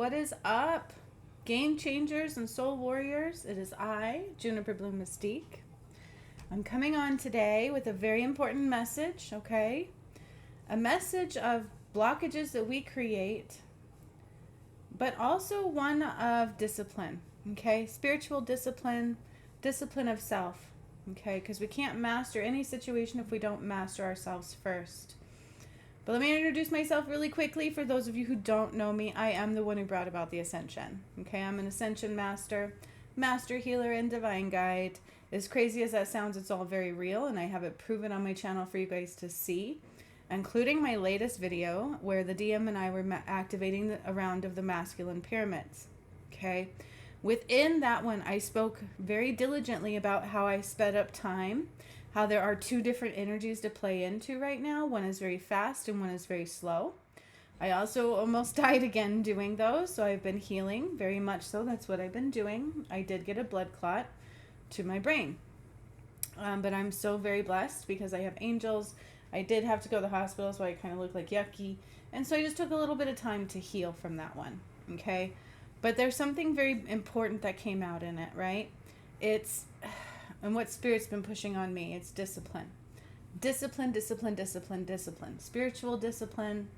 What is up, game changers and soul warriors? It is I, Juniper Bloom Mystique. I'm coming on today with a very important message, okay? A message of blockages that we create, but also one of discipline, okay? Spiritual discipline, discipline of self, okay? Because we can't master any situation if we don't master ourselves first. But let me introduce myself really quickly. For those of you who don't know me, I am the one who brought about the ascension. Okay, I'm an ascension master, master healer, and divine guide. As crazy as that sounds, it's all very real, and I have it proven on my channel for you guys to see, including my latest video where the DM and I were activating a round of the masculine pyramids. Okay, within that one, I spoke very diligently about how I sped up time, how there are two different energies to play into right now. One is very fast and one is very slow. I also almost died again doing those, so I've been healing, very much so. That's what I've been doing. I did get a blood clot to my brain. But I'm so very blessed because I have angels. I did have to go to the hospital, so I kind of look like yucky. And so I just took a little bit of time to heal from that one, okay? But there's something very important that came out in it, right? And what Spirit's been pushing on me, it's discipline. Discipline, discipline, discipline, discipline. Spiritual discipline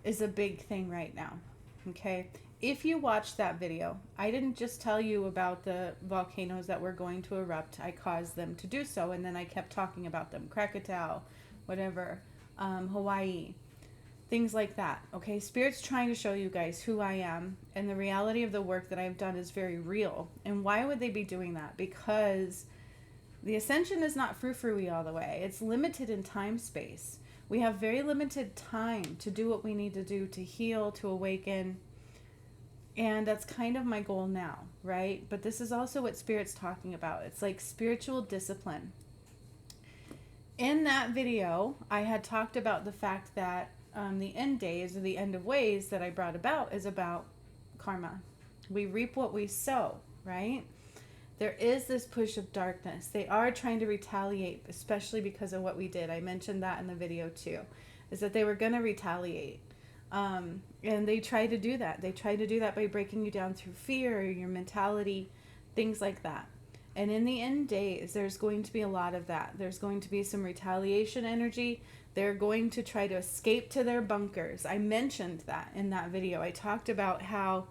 is a big thing right now, okay? If you watched that video, I didn't just tell you about the volcanoes that were going to erupt. I caused them to do so, and then I kept talking about them. Krakatoa, whatever, Hawaii, things like that, okay? Spirit's trying to show you guys who I am, and the reality of the work that I've done is very real. And why would they be doing that? Because the ascension is not frou-frou-y all the way. It's limited in time space. We have very limited time to do what we need to do to heal, to awaken. And that's kind of my goal now, right? But this is also what Spirit's talking about. It's like spiritual discipline. In that video, I had talked about the fact that the end days, or the end of ways that I brought about, is about karma. We reap what we sow, right? There is this push of darkness. They are trying to retaliate, especially because of what we did. I mentioned that in the video too, is that they were going to retaliate. And they try to do that. They try to do that by breaking you down through fear, your mentality, things like that. And in the end days, there's going to be a lot of that. There's going to be some retaliation energy. They're going to try to escape to their bunkers. I mentioned that in that video. I talked about how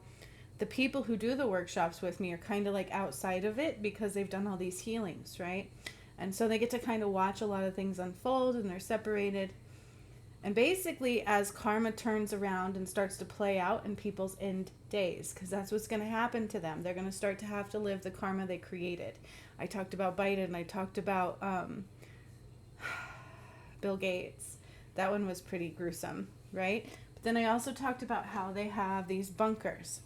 the people who do the workshops with me are kind of like outside of it because they've done all these healings, right? And so they get to kind of watch a lot of things unfold, and they're separated. And basically, as karma turns around and starts to play out in people's end days, because that's what's going to happen to them, they're going to start to have to live the karma they created. I talked about Biden, and I talked about Bill Gates. That one was pretty gruesome, right? But then I also talked about how they have these bunkers.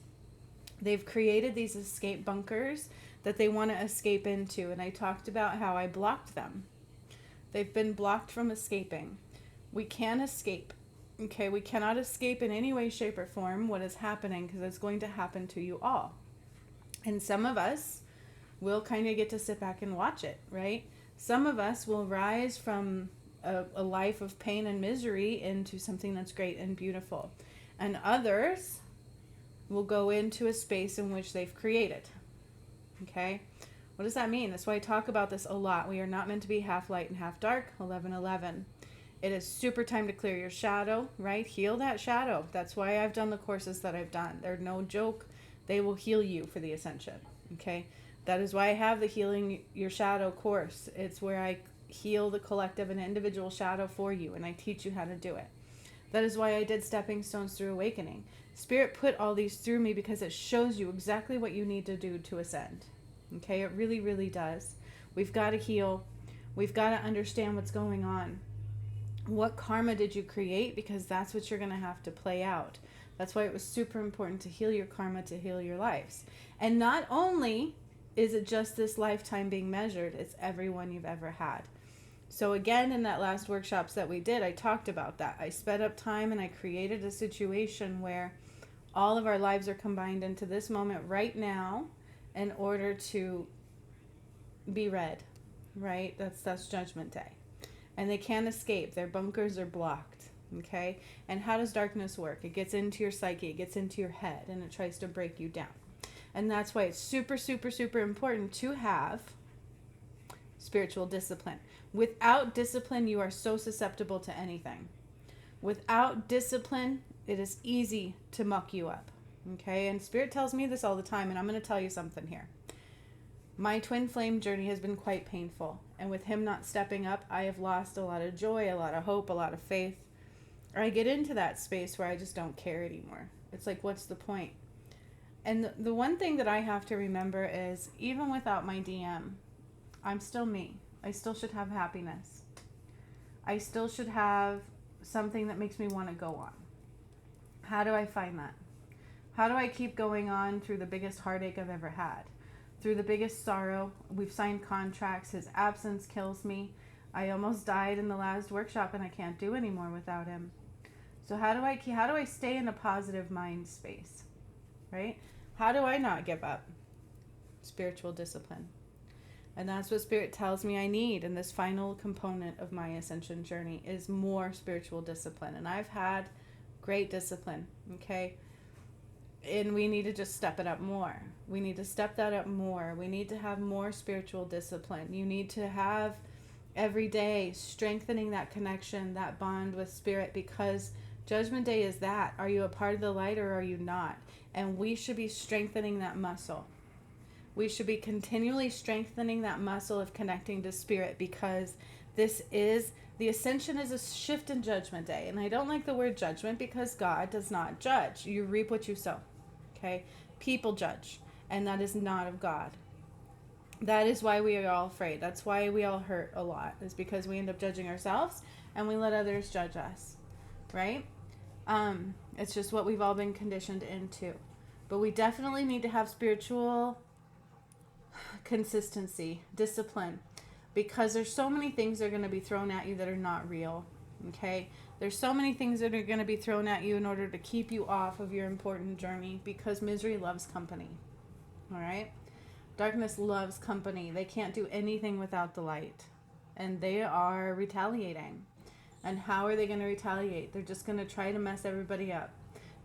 They've created these escape bunkers that they want to escape into, and I talked about how I blocked them. They've been blocked from escaping. We can't escape, okay? We cannot escape in any way, shape, or form what is happening, because it's going to happen to you all. And some of us will kind of get to sit back and watch it, right? Some of us will rise from a life of pain and misery into something that's great and beautiful. And others will go into a space in which they've created. Okay? What does that mean? That's why I talk about this a lot. We are not meant to be half light and half dark. 11:11. It is super time to clear your shadow, right? Heal that shadow. That's why I've done the courses that I've done. They're no joke. They will heal you for the ascension. Okay? That is why I have the Healing Your Shadow course. It's where I heal the collective and individual shadow for you, and I teach you how to do it. That is why I did Stepping Stones Through Awakening. Spirit put all these through me because it shows you exactly what you need to do to ascend. Okay, it really, really does. We've got to heal. We've got to understand what's going on. What karma did you create? Because that's what you're going to have to play out. That's why it was super important to heal your karma, to heal your lives. And not only is it just this lifetime being measured, it's everyone you've ever had. So again, in that last workshops that we did, I talked about that. I sped up time, and I created a situation where all of our lives are combined into this moment right now in order to be read, right? That's Judgment Day. And they can't escape. Their bunkers are blocked, Okay? And how does darkness work? It gets into your psyche, it gets into your head, and it tries to break you down. And that's why it's super, super, super important to have spiritual discipline. Without discipline, you are so susceptible to anything. Without discipline, it is easy to muck you up. Okay? And Spirit tells me this all the time, and I'm going to tell you something here. My twin flame journey has been quite painful. And with him not stepping up, I have lost a lot of joy, a lot of hope, a lot of faith. Or I get into that space where I just don't care anymore. It's like, what's the point? And the one thing that I have to remember is, even without my DM, I'm still me. I still should have happiness. I still should have something that makes me want to go on. How do I find that? How do I keep going on through the biggest heartache I've ever had? Through the biggest sorrow? We've signed contracts. His absence kills me. I almost died in the last workshop, and I can't do anymore without him. So how do I stay in a positive mind space? Right? How do I not give up? Spiritual discipline. And that's what Spirit tells me I need in this final component of my ascension journey, is more spiritual discipline. And I've had great discipline, okay? And we need to just step it up more. We need to step that up more. We need to have more spiritual discipline. You need to have every day strengthening that connection, that bond with Spirit, because Judgment Day is that. Are you a part of the light or are you not? And we should be strengthening that muscle. We should be continually strengthening that muscle of connecting to Spirit, because the ascension is a shift in Judgment Day. And I don't like the word judgment, because God does not judge. You reap what you sow. Okay? People judge. And that is not of God. That is why we are all afraid. That's why we all hurt a lot. Is because we end up judging ourselves and we let others judge us. Right? It's just what we've all been conditioned into. But we definitely need to have spiritual consistency, discipline, because there's so many things that are going to be thrown at you that are not real. Okay? There's so many things that are going to be thrown at you in order to keep you off of your important journey, because misery loves company. All right? Darkness loves company. They can't do anything without the light. And they are retaliating. And how are they going to retaliate? They're just going to try to mess everybody up.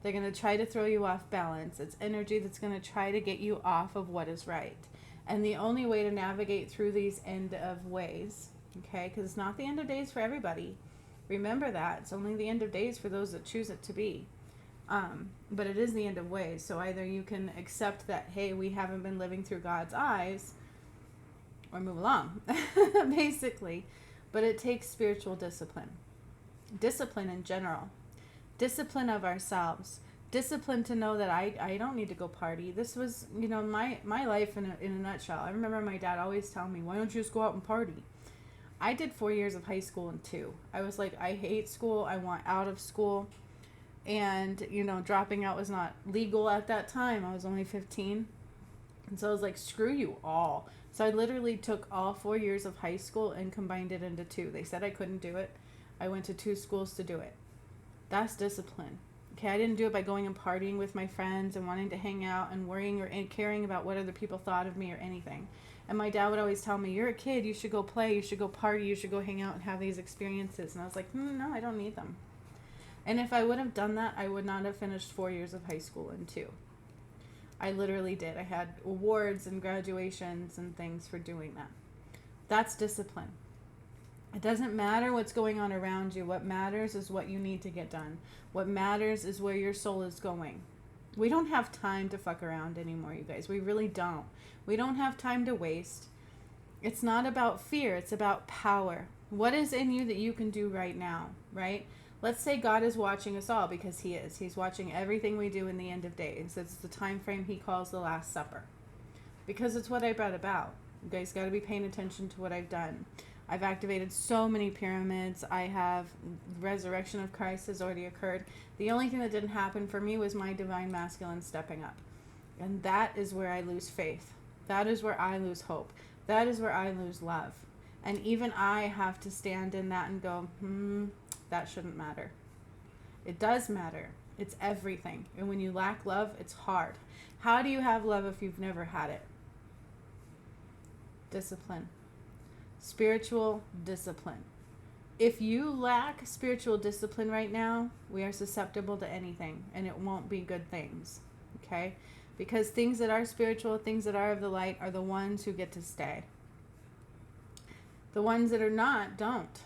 They're going to try to throw you off balance. It's energy that's going to try to get you off of what is right. And the only way to navigate through these end of ways, okay, because it's not the end of days for everybody. Remember that. It's only the end of days for those that choose it to be. But it is the end of ways. So either you can accept that, hey, we haven't been living through God's eyes, or move along, basically. But it takes spiritual discipline. Discipline in general. Discipline of ourselves. Discipline to know that I don't need to go party. This was, my life in a nutshell. I remember my dad always telling me, why don't you just go out and party? I did 4 years of high school and 2. I was like, I hate school. I want out of school. And, dropping out was not legal at that time. I was only 15. And so I was like, screw you all. So I literally took all 4 years of high school and combined it into 2. They said I couldn't do it. I went to 2 schools to do it. That's discipline. Okay, I didn't do it by going and partying with my friends and wanting to hang out and worrying or caring about what other people thought of me or anything. And my dad would always tell me, you're a kid, you should go play, you should go party, you should go hang out and have these experiences. And I was like, no, I don't need them. And if I would have done that, I would not have finished 4 years of high school in 2. I literally did. I had awards and graduations and things for doing that. That's discipline. It doesn't matter what's going on around you. What matters is what you need to get done. What matters is where your soul is going. We don't have time to fuck around anymore, you guys. We really don't. We don't have time to waste. It's not about fear. It's about power. What is in you that you can do right now, right? Let's say God is watching us all, because he is. He's watching everything we do in the end of days. It's the time frame he calls the Last Supper. Because it's what I brought about. You guys got to be paying attention to what I've done. I've activated so many pyramids. I have resurrection of Christ has already occurred. The only thing that didn't happen for me was my divine masculine stepping up. And that is where I lose faith. That is where I lose hope. That is where I lose love. And even I have to stand in that and go, that shouldn't matter. It does matter. It's everything. And when you lack love, it's hard. How do you have love if you've never had it? Discipline. Spiritual discipline. If you lack spiritual discipline right now, we are susceptible to anything, and it won't be good things. Okay? Because things that are spiritual, things that are of the light, are the ones who get to stay. The ones that are not, don't.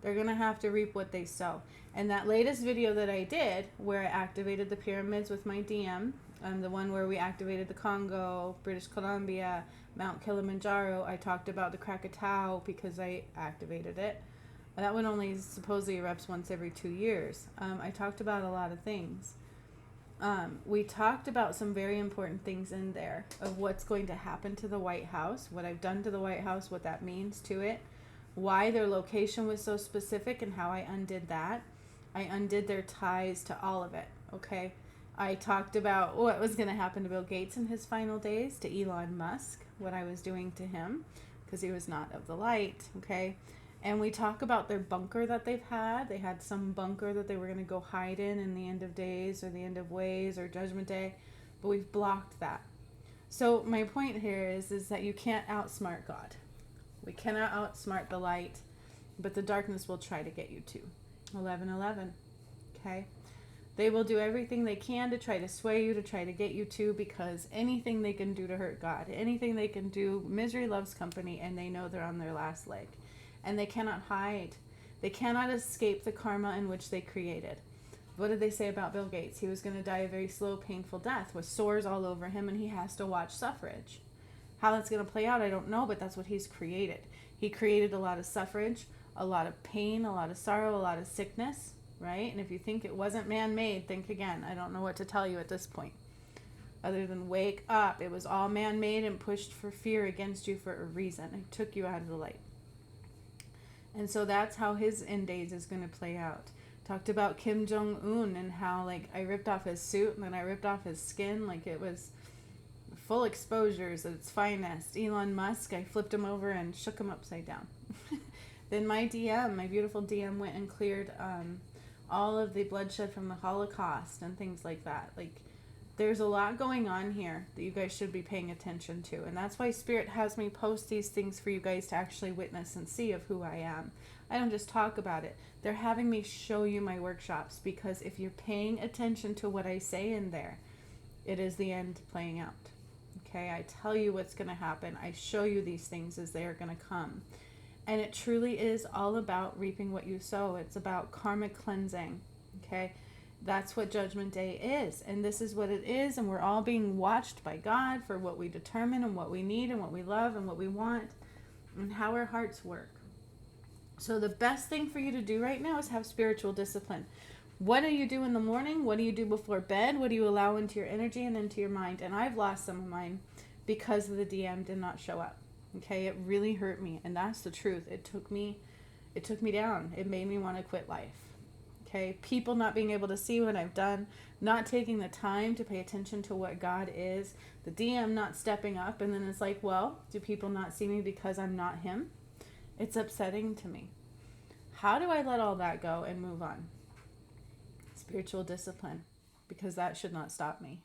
They're going to have to reap what they sow. And that latest video that I did, where I activated the pyramids with my DM, the one where we activated the Congo, British Columbia, Mount Kilimanjaro, I talked about the Krakatau because I activated it. That one only supposedly erupts once every 2 years. I talked about a lot of things. We talked about some very important things in there of what's going to happen to the White House, what I've done to the White House, what that means to it, why their location was so specific, and how I undid that. I undid their ties to all of it, okay? I talked about what was going to happen to Bill Gates in his final days, to Elon Musk, what I was doing to him, because he was not of the light, okay? And we talk about their bunker that they've had. They had some bunker that they were going to go hide in the end of days or the end of ways or judgment day, but we've blocked that. So my point here is that you can't outsmart God. We cannot outsmart the light, but the darkness will try to get you to. 11:11, okay? They will do everything they can to try to sway you, to try to get you to, because anything they can do to hurt God, anything they can do, misery loves company, and they know they're on their last leg. And they cannot hide. They cannot escape the karma in which they created. What did they say about Bill Gates? He was going to die a very slow, painful death with sores all over him, and he has to watch suffrage. How that's going to play out, I don't know, but that's what he's created. He created a lot of suffrage, a lot of pain, a lot of sorrow, a lot of sickness, right? And if you think it wasn't man-made, think again. I don't know what to tell you at this point, other than wake up. It was all man-made and pushed for fear against you for a reason. It took you out of the light. And so that's how his end days is going to play out. Talked about Kim Jong-un and how, like, I ripped off his suit and then I ripped off his skin. Like, it was full exposures at its finest. Elon Musk, I flipped him over and shook him upside down. Then my beautiful DM, went and cleared all of the bloodshed from the Holocaust and things like that. Like, there's a lot going on here that you guys should be paying attention to. And that's why Spirit has me post these things for you guys to actually witness and see of who I am. I don't just talk about it. They're having me show you my workshops, because if you're paying attention to what I say in there, it is the end playing out. Okay, I tell you what's going to happen. I show you these things as they are going to come. And it truly is all about reaping what you sow. It's about karmic cleansing. Okay, that's what Judgment Day is. And this is what it is. And we're all being watched by God for what we determine and what we need and what we love and what we want and how our hearts work. So the best thing for you to do right now is have spiritual discipline. What do you do in the morning? What do you do before bed? What do you allow into your energy and into your mind? And I've lost some of mine because the DM did not show up. Okay, it really hurt me, and that's the truth. It took me down. It made me want to quit life. Okay, people not being able to see what I've done, not taking the time to pay attention to what God is, the DM not stepping up, and then it's like, well, do people not see me because I'm not him? It's upsetting to me. How do I let all that go and move on? Spiritual discipline, because that should not stop me.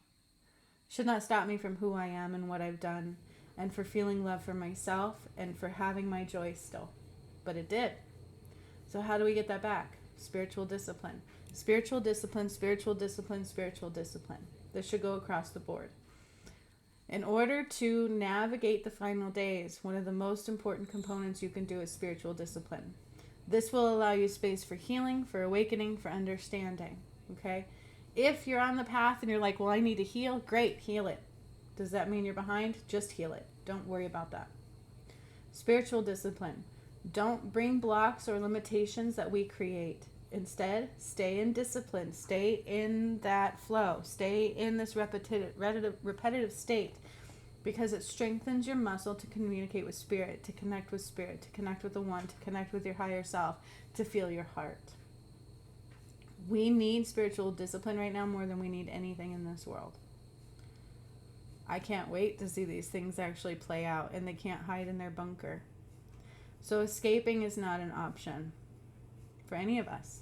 Should not stop me from who I am and what I've done, and for feeling love for myself and for having my joy still. But it did. So how do we get that back? Spiritual discipline. Spiritual discipline, spiritual discipline, spiritual discipline. This should go across the board. In order to navigate the final days, one of the most important components you can do is spiritual discipline. This will allow you space for healing, for awakening, for understanding. Okay? If you're on the path and you're like, well, I need to heal, great, heal it. Does that mean you're behind? Just heal it. Don't worry about that. Spiritual discipline. Don't bring blocks or limitations that we create. Instead, stay in discipline. Stay in that flow. Stay in this repetitive state, because it strengthens your muscle to communicate with Spirit, to connect with the One, to connect with your higher self, to feel your heart. We need spiritual discipline right now more than we need anything in this world. I can't wait to see these things actually play out, and they can't hide in their bunker. So escaping is not an option for any of us.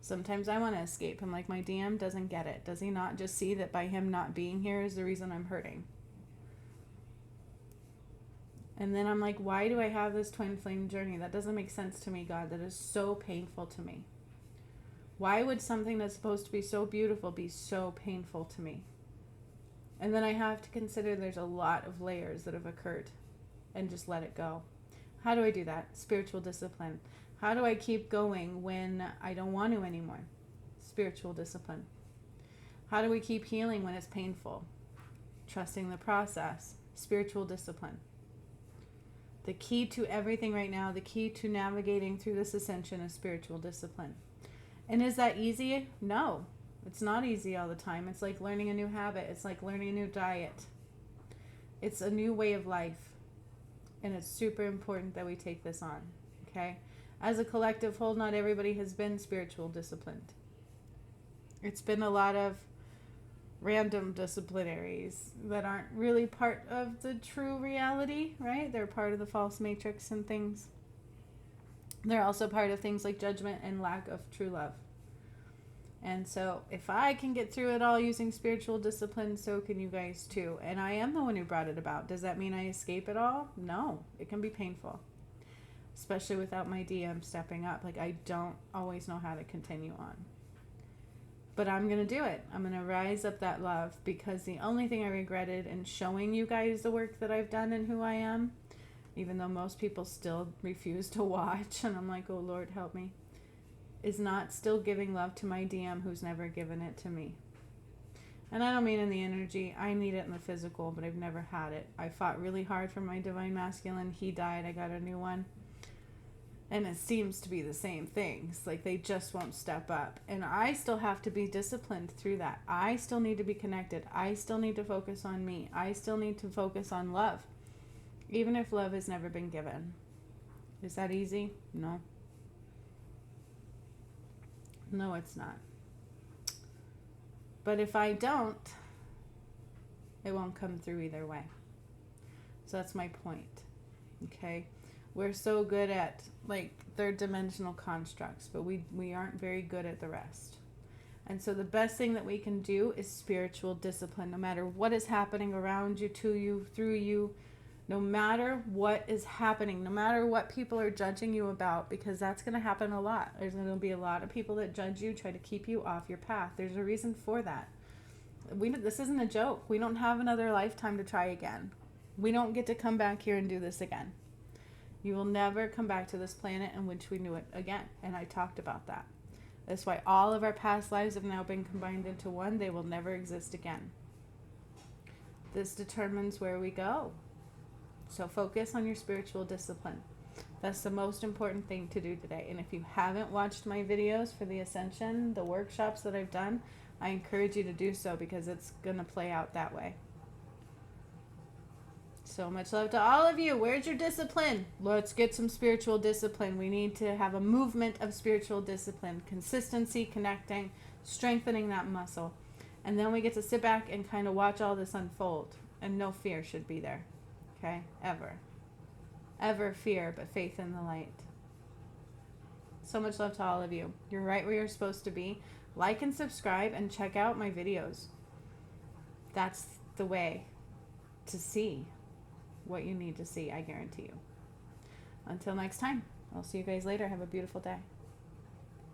Sometimes I want to escape. I'm like, my DM doesn't get it. Does he not just see that by him not being here is the reason I'm hurting? And then I'm like, why do I have this twin flame journey? That doesn't make sense to me, God. That is so painful to me. Why would something that's supposed to be so beautiful be so painful to me? And then I have to consider there's a lot of layers that have occurred and just let it go. How do I do that? Spiritual discipline. How do I keep going when I don't want to anymore? Spiritual discipline. How do we keep healing when it's painful? Trusting the process. Spiritual discipline. The key to everything right now, the key to navigating through this ascension is spiritual discipline. And is that easy? No, it's not easy all the time. It's like learning a new habit. It's like learning a new diet. It's a new way of life. And it's super important that we take this on, okay? As a collective whole, not everybody has been spiritual disciplined. It's been a lot of random disciplinaries that aren't really part of the true reality, right? They're part of the false matrix and things. They're also part of things like judgment and lack of true love. And so if I can get through it all using spiritual discipline, so can you guys too. And I am the one who brought it about. Does that mean I escape it all? No, it can be painful. Especially without my DM stepping up. Like, I don't always know how to continue on. But I'm going to do it. I'm going to rise up that love, because the only thing I regretted in showing you guys the work that I've done and who I am, even though most people still refuse to watch, and I'm like, oh Lord, help me, is not still giving love to my DM who's never given it to me. And I don't mean in the energy. I need it in the physical, but I've never had it. I fought really hard for my divine masculine. He died. I got a new one. And it seems to be the same things. Like, they just won't step up. And I still have to be disciplined through that. I still need to be connected. I still need to focus on me. I still need to focus on love. Even if love has never been given. Is that easy? No. No, it's not. But if I don't, it won't come through either way. So that's my point. Okay? We're so good at, like, third dimensional constructs, but we aren't very good at the rest. And so the best thing that we can do is spiritual discipline, no matter what is happening around you, to you, through you, no matter what is happening, no matter what people are judging you about, because that's going to happen a lot. There's going to be a lot of people that judge you, try to keep you off your path. There's a reason for that. This isn't a joke. We don't have another lifetime to try again. We don't get to come back here and do this again. You will never come back to this planet in which we knew it again. And I talked about that. That's why all of our past lives have now been combined into one. They will never exist again. This determines where we go. So focus on your spiritual discipline. That's the most important thing to do today. And if you haven't watched my videos for the Ascension, the workshops that I've done, I encourage you to do so, because it's going to play out that way. So much love to all of you. Where's your discipline? Let's get some spiritual discipline. We need to have a movement of spiritual discipline, consistency, connecting, strengthening that muscle. And then we get to sit back and kind of watch all this unfold. And no fear should be there. Okay? Ever. Ever fear, but faith in the light. So much love to all of you. You're right where you're supposed to be. Like and subscribe and check out my videos. That's the way to see what you need to see, I guarantee you. Until next time, I'll see you guys later. Have a beautiful day.